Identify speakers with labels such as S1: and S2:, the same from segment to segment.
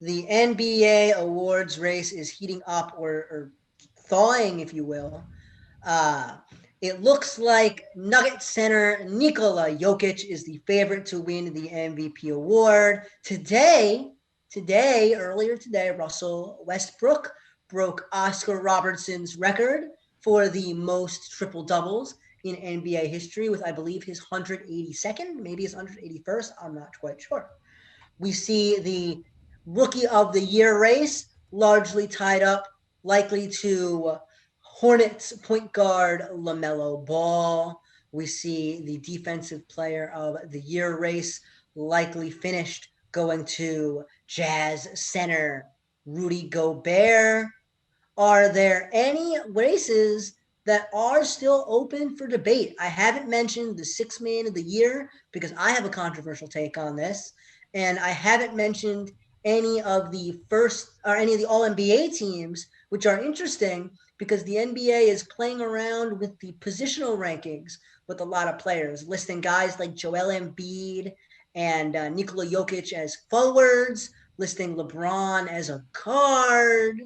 S1: The NBA awards race is heating up or thawing, if you will. Uh, it looks like Nugget center Nikola Jokić is the favorite to win the MVP award. Earlier today, Russell Westbrook broke Oscar Robertson's record for the most triple doubles in NBA history with, I believe, his 182nd, maybe his 181st. I'm not quite sure. We see the rookie of the year race largely tied up, likely to Hornets point guard LaMelo Ball. We see the defensive player of the year race likely finished going to Jazz center Rudy Gobert. Are there any races that are still open for debate? I haven't mentioned the six man of the year because I have a controversial take on this. And I haven't mentioned any of the All NBA teams, which are interesting because the NBA is playing around with the positional rankings with a lot of players, listing guys like Joel Embiid and Nikola Jokic as forwards, listing LeBron as a guard,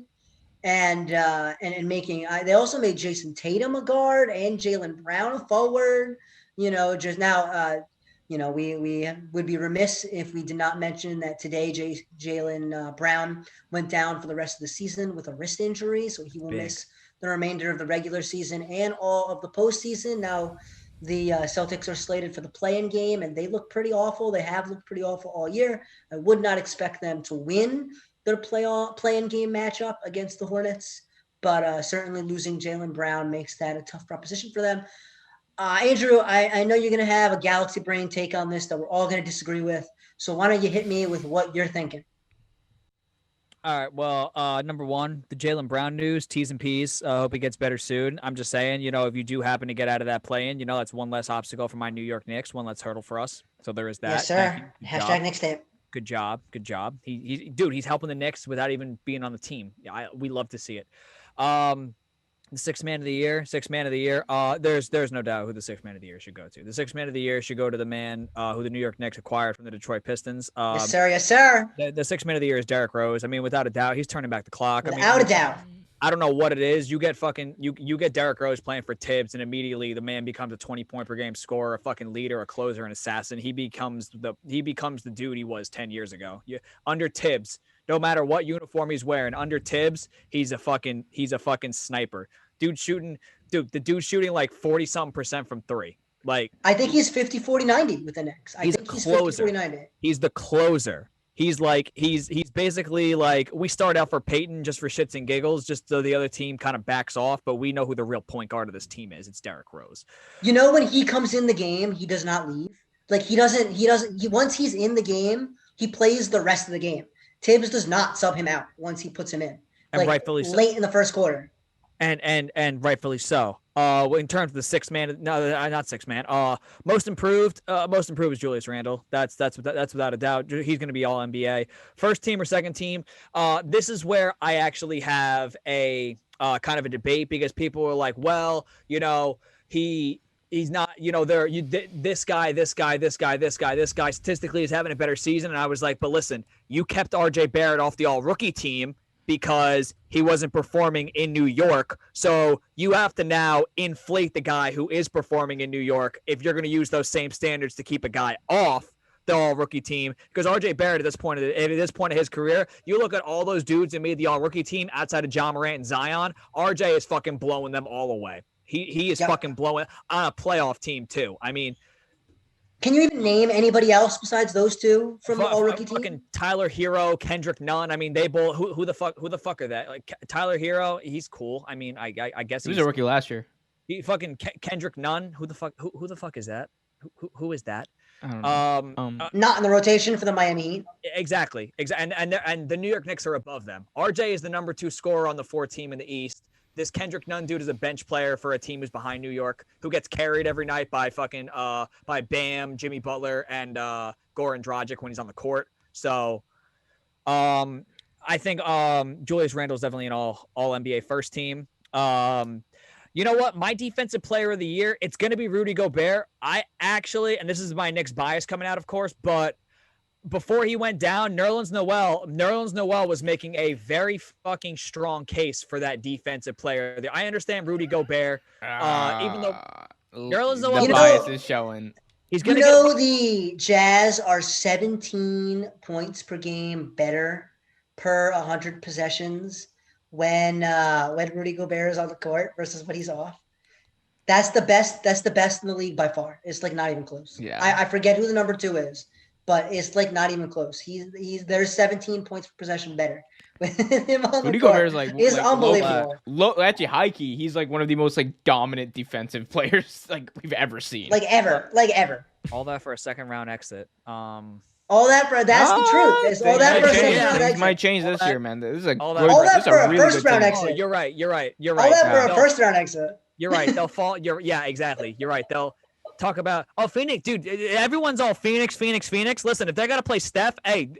S1: and making they also made Jason Tatum a guard and Jaylen Brown a forward. Just now, we would be remiss if we did not mention that today Jaylen Brown went down for the rest of the season with a wrist injury, so he will miss the remainder of the regular season and all of the postseason. Now, the Celtics are slated for the play-in game, and they look pretty awful. They have looked pretty awful all year. I would not expect them to win their play-in game matchup against the Hornets, but certainly losing Jaylen Brown makes that a tough proposition for them. Andrew, I know you're going to have a galaxy brain take on this that we're all going to disagree with. So why don't you hit me with what you're thinking?
S2: All right. Well, number one, the Jaylen Brown news, T's and P's. Hope he gets better soon. I'm just saying, if you do happen to get out of that play-in, that's one less obstacle for my New York Knicks, one less hurdle for us. So there is that.
S1: Yes, sir. Hashtag Knicks tape.
S2: Good job. Good job. He's helping the Knicks without even being on the team. We love to see it. The sixth man of the year. There's no doubt who the sixth man of the year should go to. The sixth man of the year should go to the man who the New York Knicks acquired from the Detroit Pistons.
S1: Yes, sir. Yes, sir.
S2: The sixth man of the year is Derrick Rose. I mean, without a doubt, he's turning back the clock.
S1: Without a doubt.
S2: I don't know what it is. You get Derrick Rose playing for Tibbs, and immediately the man becomes a 20-point per game scorer, a fucking leader, a closer, an assassin. He becomes the dude he was 10 years ago. Under Tibbs, no matter what uniform he's wearing, under Tibbs, he's a fucking sniper. The dude's shooting like 40-something% from three. Like,
S1: I think he's 50-40-90 with the Knicks.
S2: He's 50-40-90. He's the closer. He's basically like, we start out for Peyton just for shits and giggles, just so the other team kind of backs off, but we know who the real point guard of this team is. It's Derrick Rose.
S1: When he comes in the game, he does not leave. Like, once he's in the game, he plays the rest of the game. Tibbs does not sub him out once he puts him in.
S2: And rightfully so.
S1: Late in the first quarter.
S2: And rightfully so. In terms of the sixth man, no, not sixth man. Most improved is Julius Randle. That's without a doubt. He's going to be all NBA. First team or second team. This is where I actually have a kind of a debate, because people are like, well, he's not, this guy statistically is having a better season. And I was like, but listen, you kept RJ Barrett off the all rookie team because he wasn't performing in New York. So you have to now inflate the guy who is performing in New York if you're going to use those same standards to keep a guy off the all-rookie team. Because RJ Barrett at this point of his career, you look at all those dudes that made the all-rookie team outside of John Morant and Zion, RJ is fucking blowing them all away. He is fucking blowing on a playoff team too. I mean,
S1: can you even name anybody else besides those two from the all-rookie team?
S2: Fucking Tyler Hero, Kendrick Nunn. I mean, they both. Who the fuck are that? Like, Tyler Hero, he's cool. I mean, I guess
S3: he was a rookie last year.
S2: He fucking Kendrick Nunn. Who the fuck is that? Who is that?
S3: I don't know.
S1: Not in the rotation for the Miami Heat.
S2: Exactly. And the New York Knicks are above them. RJ is the number 2 scorer on the 4 team in the East. This Kendrick Nunn dude is a bench player for a team who's behind New York, who gets carried every night by by Bam, Jimmy Butler, and Goran Dragic when he's on the court. So I think Julius Randle is definitely an all NBA first team. You know what? My defensive player of the year, it's going to be Rudy Gobert. I actually, and this is my Knicks bias coming out, of course, but before he went down, Nerlens Noel was making a very fucking strong case for that defensive player. I understand Rudy Gobert, even though Nerlens Noel,
S3: the bias is showing.
S2: He's gonna
S1: the Jazz are 17 points per game better per 100 possessions when Rudy Gobert is on the court versus when he's off. That's the best in the league by far. It's like not even close.
S3: Yeah.
S1: I forget who the number 2 is, but it's like not even close. There's 17 points per possession better with him on
S3: Rudy
S1: the court.
S3: Gobert is like
S1: unbelievable.
S3: Actually, high key, he's like one of the most like dominant defensive players like we've ever seen.
S1: Like ever.
S2: All that for a second round exit.
S1: All that for that's the truth. It's all that for a second round exit.
S3: Might change this year, man. This is a
S1: all that for a
S3: really
S1: first round exit.
S2: Oh, you're right.
S1: All that for a first round exit.
S2: You're right. They'll fall. Yeah, exactly. You're right. They'll talk about Phoenix, dude. Everyone's all Phoenix. Listen, if they're gonna play Steph, hey,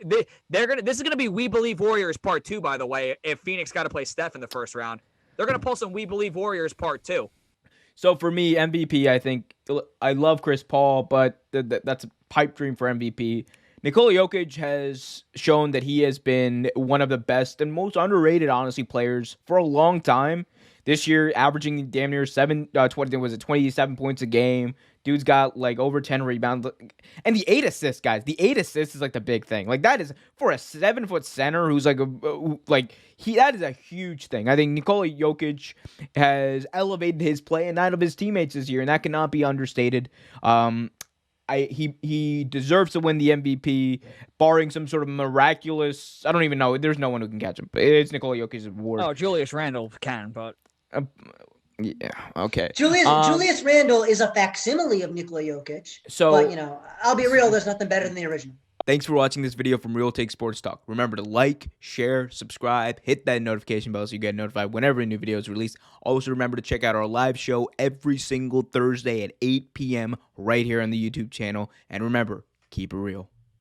S2: they're gonna. This is gonna be We Believe Warriors Part 2, by the way. If Phoenix got to play Steph in the first round, they're gonna pull some We Believe Warriors Part 2.
S3: So for me, MVP, I think I love Chris Paul, but that's a pipe dream for MVP. Nikola Jokić has shown that he has been one of the best and most underrated, honestly, players for a long time. This year, averaging damn near 27 points a game. Dude's got like over 10 rebounds. And the 8 assists, guys. The 8 assists is like the big thing. Like that is for a 7-foot center who's that is a huge thing. I think Nikola Jokić has elevated his play and that of his teammates this year, and that cannot be understated. He deserves to win the MVP, barring some sort of miraculous. I don't even know. There's no one who can catch him. It's Nikola Jokic's award.
S2: Oh, Julius Randle can, but
S3: yeah, okay.
S1: Julius Randle is a facsimile of Nikola Jokić.
S3: So,
S1: but I'll be real. There's nothing better than the original.
S3: Thanks for watching this video from Real Take Sports Talk. Remember to like, share, subscribe, hit that notification bell so you get notified whenever a new video is released. Also, remember to check out our live show every single Thursday at 8 p.m. right here on the YouTube channel. And remember, keep it real.